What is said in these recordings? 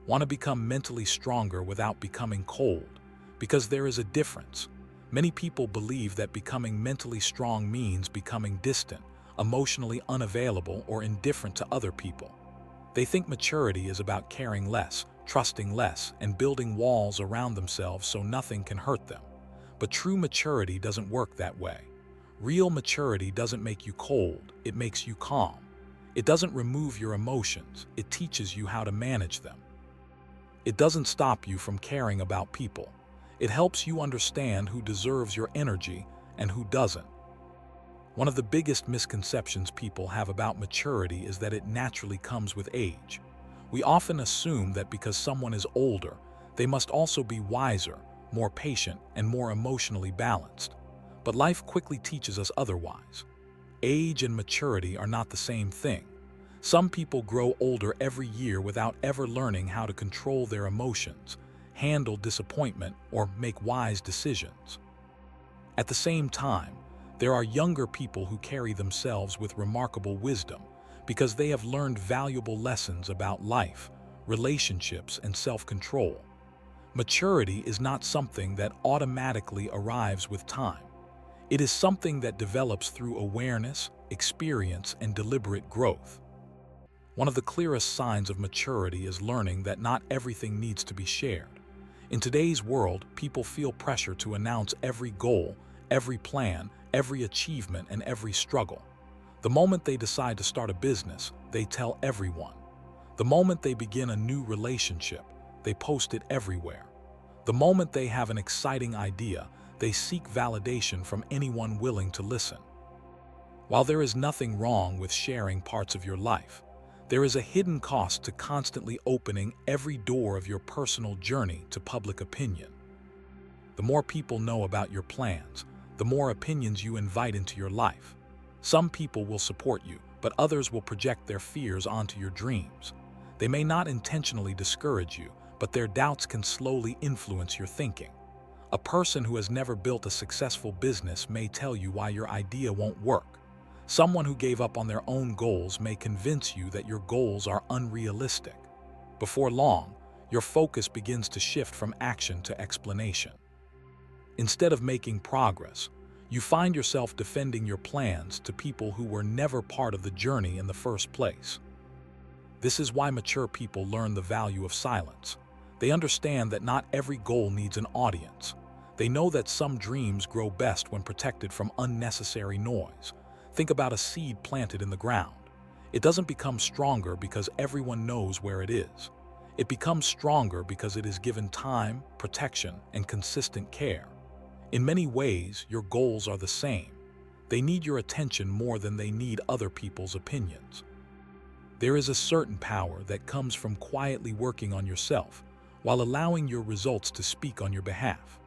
want to become mentally stronger without becoming cold, because there is a difference. Many people believe that becoming mentally strong means becoming distant, emotionally unavailable, or indifferent to other people. They think maturity is about caring less, trusting less, and building walls around themselves so nothing can hurt them. But true maturity doesn't work that way. Real maturity doesn't make you cold, it makes you calm. It doesn't remove your emotions, it teaches you how to manage them. It doesn't stop you from caring about people. It helps you understand who deserves your energy and who doesn't. One of the biggest misconceptions people have about maturity is that it naturally comes with age. We often assume that because someone is older, they must also be wiser, more patient, and more emotionally balanced. But life quickly teaches us otherwise. Age and maturity are not the same thing. Some people grow older every year without ever learning how to control their emotions, handle disappointment, or make wise decisions. At the same time, there are younger people who carry themselves with remarkable wisdom because they have learned valuable lessons about life, relationships, and self-control. Maturity is not something that automatically arrives with time. It is something that develops through awareness, experience, and deliberate growth. One of the clearest signs of maturity is learning that not everything needs to be shared. In today's world, people feel pressure to announce every goal, every plan, every achievement, and every struggle. The moment they decide to start a business, they tell everyone. The moment they begin a new relationship, they post it everywhere. The moment they have an exciting idea, they seek validation from anyone willing to listen. While there is nothing wrong with sharing parts of your life, there is a hidden cost to constantly opening every door of your personal journey to public opinion. The more people know about your plans, the more opinions you invite into your life. Some people will support you, but others will project their fears onto your dreams. They may not intentionally discourage you, but their doubts can slowly influence your thinking. A person who has never built a successful business may tell you why your idea won't work. Someone who gave up on their own goals may convince you that your goals are unrealistic. Before long, your focus begins to shift from action to explanation. Instead of making progress, you find yourself defending your plans to people who were never part of the journey in the first place. This is why mature people learn the value of silence. They understand that not every goal needs an audience. They know that some dreams grow best when protected from unnecessary noise. Think about a seed planted in the ground. It doesn't become stronger because everyone knows where it is. It becomes stronger because it is given time, protection, and consistent care. In many ways, your goals are the same. They need your attention more than they need other people's opinions. There is a certain power that comes from quietly working on yourself while allowing your results to speak on your behalf.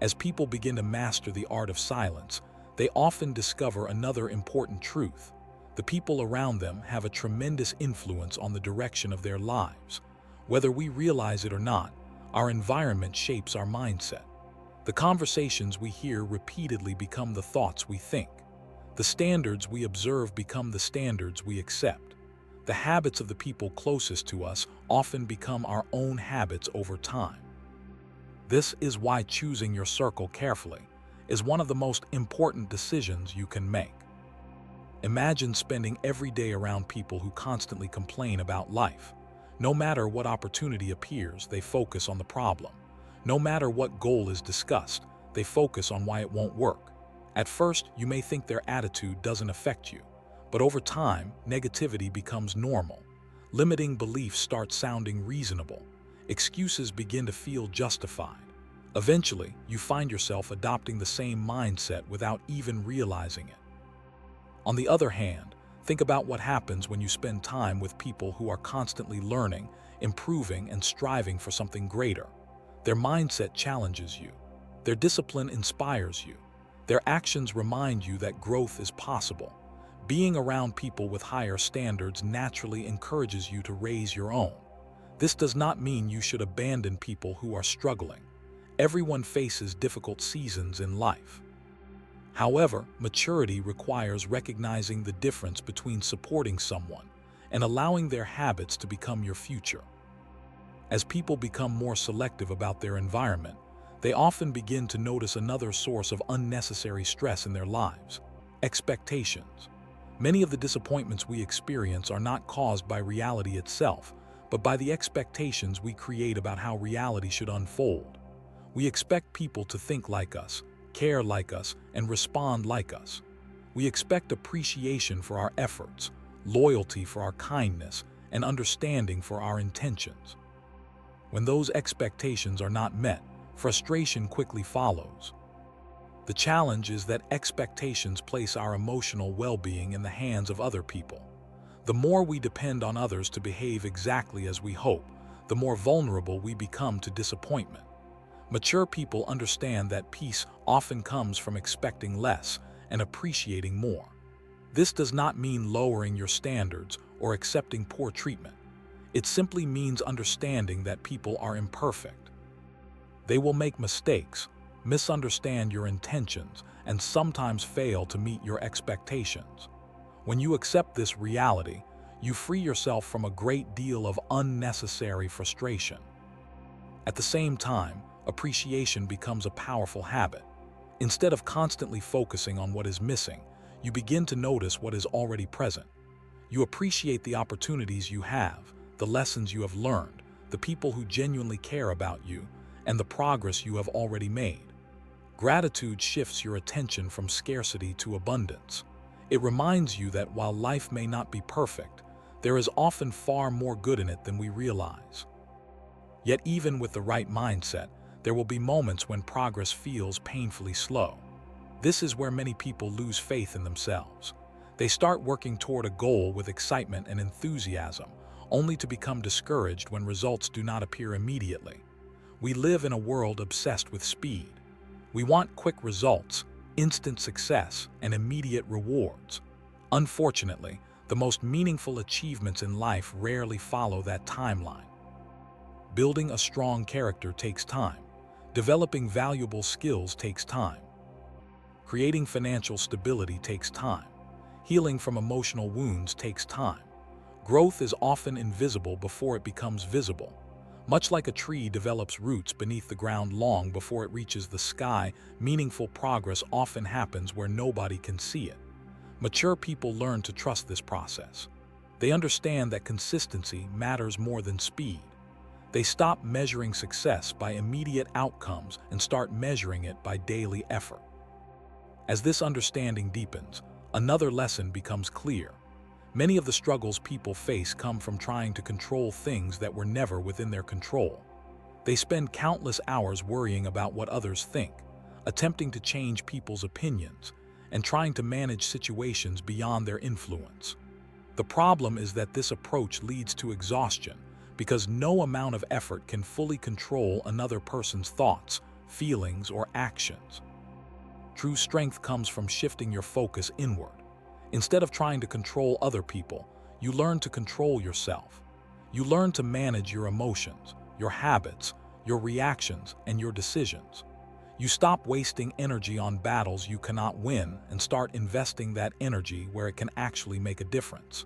As people begin to master the art of silence, they often discover another important truth. The people around them have a tremendous influence on the direction of their lives. Whether we realize it or not, our environment shapes our mindset. The conversations we hear repeatedly become the thoughts we think. The standards we observe become the standards we accept. The habits of the people closest to us often become our own habits over time. This is why choosing your circle carefully is one of the most important decisions you can make. Imagine spending every day around people who constantly complain about life. No matter what opportunity appears, they focus on the problem. No matter what goal is discussed, they focus on why it won't work. At first, you may think their attitude doesn't affect you, but over time, negativity becomes normal. Limiting beliefs start sounding reasonable. Excuses begin to feel justified. Eventually, you find yourself adopting the same mindset without even realizing it. On the other hand, think about what happens when you spend time with people who are constantly learning, improving, and striving for something greater. Their mindset challenges you. Their discipline inspires you. Their actions remind you that growth is possible. Being around people with higher standards naturally encourages you to raise your own. This does not mean you should abandon people who are struggling. Everyone faces difficult seasons in life. However, maturity requires recognizing the difference between supporting someone and allowing their habits to become your future. As people become more selective about their environment, they often begin to notice another source of unnecessary stress in their lives: expectations. Many of the disappointments we experience are not caused by reality itself, but by the expectations we create about how reality should unfold. We expect people to think like us, care like us, and respond like us. We expect appreciation for our efforts, loyalty for our kindness, and understanding for our intentions. When those expectations are not met, frustration quickly follows. The challenge is that expectations place our emotional well-being in the hands of other people. The more we depend on others to behave exactly as we hope, the more vulnerable we become to disappointment. Mature people understand that peace often comes from expecting less and appreciating more. This does not mean lowering your standards or accepting poor treatment. It simply means understanding that people are imperfect. They will make mistakes, misunderstand your intentions, and sometimes fail to meet your expectations. When you accept this reality, you free yourself from a great deal of unnecessary frustration. At the same time, appreciation becomes a powerful habit. Instead of constantly focusing on what is missing, you begin to notice what is already present. You appreciate the opportunities you have, the lessons you have learned, the people who genuinely care about you, and the progress you have already made. Gratitude shifts your attention from scarcity to abundance. It reminds you that while life may not be perfect, there is often far more good in it than we realize. Yet even with the right mindset, there will be moments when progress feels painfully slow. This is where many people lose faith in themselves. They start working toward a goal with excitement and enthusiasm, only to become discouraged when results do not appear immediately. We live in a world obsessed with speed. We want quick results, instant success, and immediate rewards. Unfortunately, the most meaningful achievements in life rarely follow that timeline. Building a strong character takes time. Developing valuable skills takes time. Creating financial stability takes time. Healing from emotional wounds takes time. Growth is often invisible before it becomes visible. Much like a tree develops roots beneath the ground long before it reaches the sky, meaningful progress often happens where nobody can see it. Mature people learn to trust this process. They understand that consistency matters more than speed. They stop measuring success by immediate outcomes and start measuring it by daily effort. As this understanding deepens, another lesson becomes clear. Many of the struggles people face come from trying to control things that were never within their control. They spend countless hours worrying about what others think, attempting to change people's opinions, and trying to manage situations beyond their influence. The problem is that this approach leads to exhaustion, because no amount of effort can fully control another person's thoughts, feelings, or actions. True strength comes from shifting your focus inward. Instead of trying to control other people, you learn to control yourself. You learn to manage your emotions, your habits, your reactions, and your decisions. You stop wasting energy on battles you cannot win and start investing that energy where it can actually make a difference.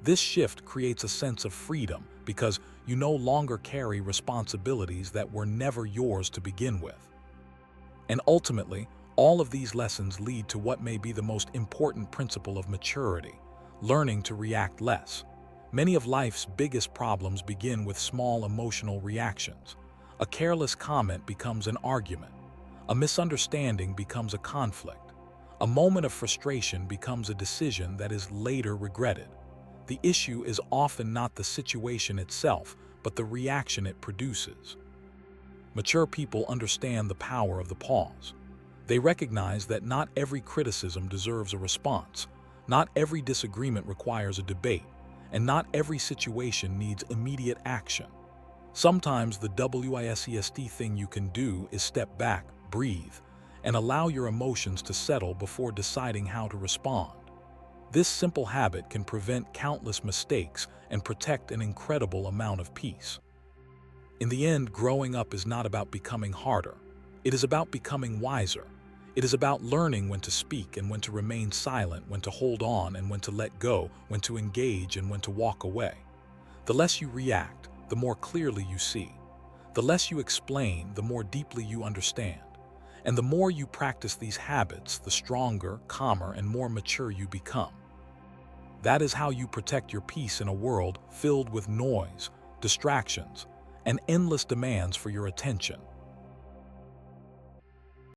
This shift creates a sense of freedom because you no longer carry responsibilities that were never yours to begin with. And ultimately, all of these lessons lead to what may be the most important principle of maturity: learning to react less. Many of life's biggest problems begin with small emotional reactions. A careless comment becomes an argument. A misunderstanding becomes a conflict. A moment of frustration becomes a decision that is later regretted. The issue is often not the situation itself, but the reaction it produces. Mature people understand the power of the pause. They recognize that not every criticism deserves a response, not every disagreement requires a debate, and not every situation needs immediate action. Sometimes the WISEST thing you can do is step back, breathe, and allow your emotions to settle before deciding how to respond. This simple habit can prevent countless mistakes and protect an incredible amount of peace. In the end, growing up is not about becoming harder. It is about becoming wiser. It is about learning when to speak and when to remain silent, when to hold on and when to let go, when to engage and when to walk away. The less you react, the more clearly you see. The less you explain, the more deeply you understand. And the more you practice these habits, the stronger, calmer, and more mature you become. That is how you protect your peace in a world filled with noise, distractions, and endless demands for your attention.